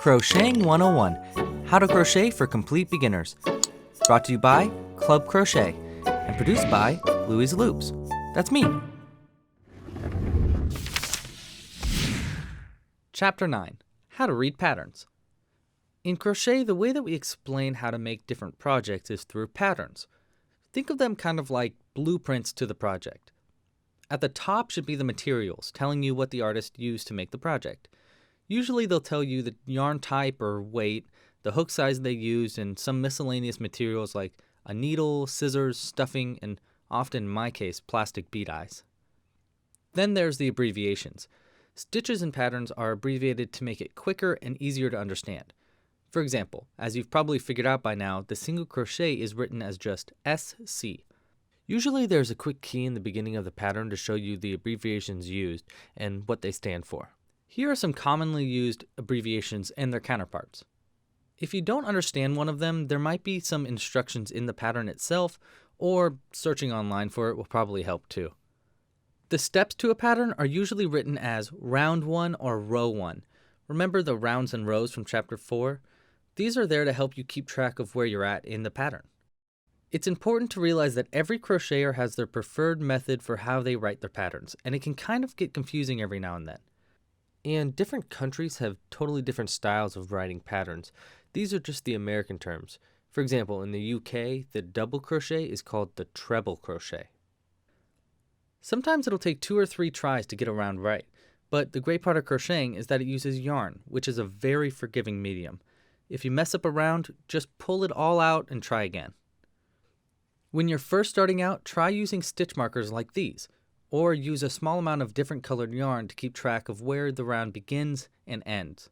Crocheting 101, How to Crochet for Complete Beginners. Brought to you by Club Crochet and produced by Louie's Loops. That's me. Chapter 9, How to Read Patterns. In crochet, the way that we explain how to make different projects is through patterns. Think of them kind of like blueprints to the project. At the top should be the materials, telling you what the artist used to make the project. Usually they'll tell you the yarn type or weight, the hook size they used, and some miscellaneous materials like a needle, scissors, stuffing, and often in my case, plastic bead eyes. Then there's the abbreviations. Stitches and patterns are abbreviated to make it quicker and easier to understand. For example, as you've probably figured out by now, the single crochet is written as just SC. Usually there's a quick key in the beginning of the pattern to show you the abbreviations used and what they stand for. Here are some commonly used abbreviations and their counterparts. If you don't understand one of them, there might be some instructions in the pattern itself, or searching online for it will probably help too. The steps to a pattern are usually written as round 1 or row 1. Remember the rounds and rows from chapter 4? These are there to help you keep track of where you're at in the pattern. It's important to realize that every crocheter has their preferred method for how they write their patterns, and it can kind of get confusing every now and then. And different countries have totally different styles of writing patterns. These are just the American terms. For example, in the UK, the double crochet is called the treble crochet. Sometimes it'll take 2 or 3 tries to get a round right, but the great part of crocheting is that it uses yarn, which is a very forgiving medium. If you mess up a round, just pull it all out and try again. When you're first starting out, try using stitch markers like these, or use a small amount of different colored yarn to keep track of where the round begins and ends.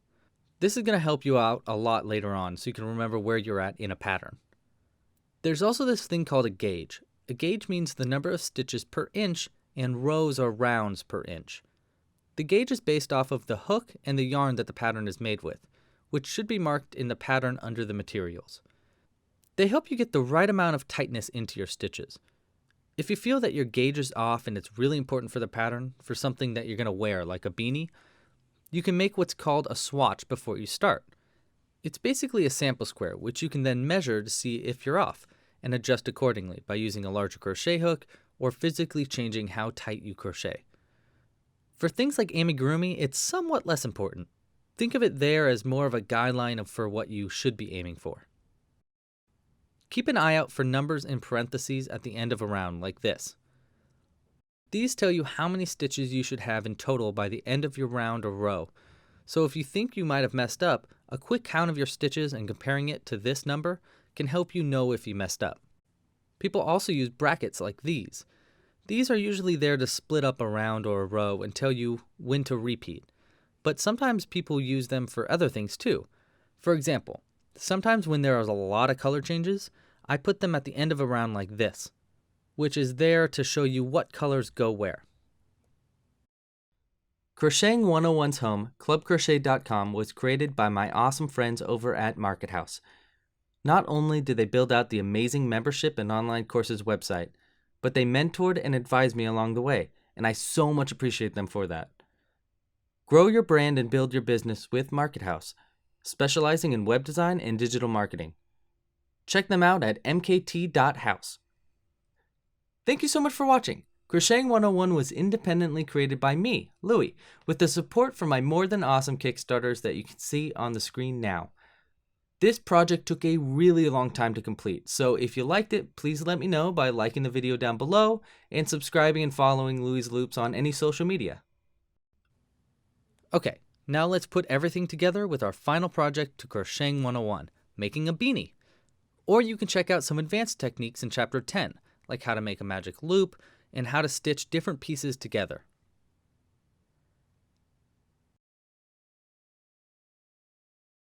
This is going to help you out a lot later on so you can remember where you're at in a pattern. There's also this thing called a gauge. A gauge means the number of stitches per inch and rows or rounds per inch. The gauge is based off of the hook and the yarn that the pattern is made with, which should be marked in the pattern under the materials. They help you get the right amount of tightness into your stitches. If you feel that your gauge is off and it's really important for the pattern, for something that you're going to wear like a beanie, you can make what's called a swatch before you start. It's basically a sample square, which you can then measure to see if you're off and adjust accordingly by using a larger crochet hook or physically changing how tight you crochet. For things like amigurumi, it's somewhat less important. Think of it there as more of a guideline for what you should be aiming for. Keep an eye out for numbers in parentheses at the end of a round like this. These tell you how many stitches you should have in total by the end of your round or row. So if you think you might have messed up, a quick count of your stitches and comparing it to this number can help you know if you messed up. People also use brackets like these. These are usually there to split up a round or a row and tell you when to repeat. But sometimes people use them for other things too. For example, sometimes when there are a lot of color changes, I put them at the end of a round like this, which is there to show you what colors go where. Crocheting 101's home, clubcrochet.com, was created by my awesome friends over at Market House. Not only did they build out the amazing membership and online courses website, but they mentored and advised me along the way, and I so much appreciate them for that. Grow your brand and build your business with Market House, specializing in web design and digital marketing. Check them out at mkt.house. Thank you so much for watching. Crocheting 101 was independently created by me, Louie, with the support from my more than awesome Kickstarters that you can see on the screen now. This project took a really long time to complete, so if you liked it, please let me know by liking the video down below and subscribing and following Louie's Loops on any social media. Okay, now let's put everything together with our final project to Crocheting 101, making a beanie. Or you can check out some advanced techniques in Chapter 10, like how to make a magic loop and how to stitch different pieces together.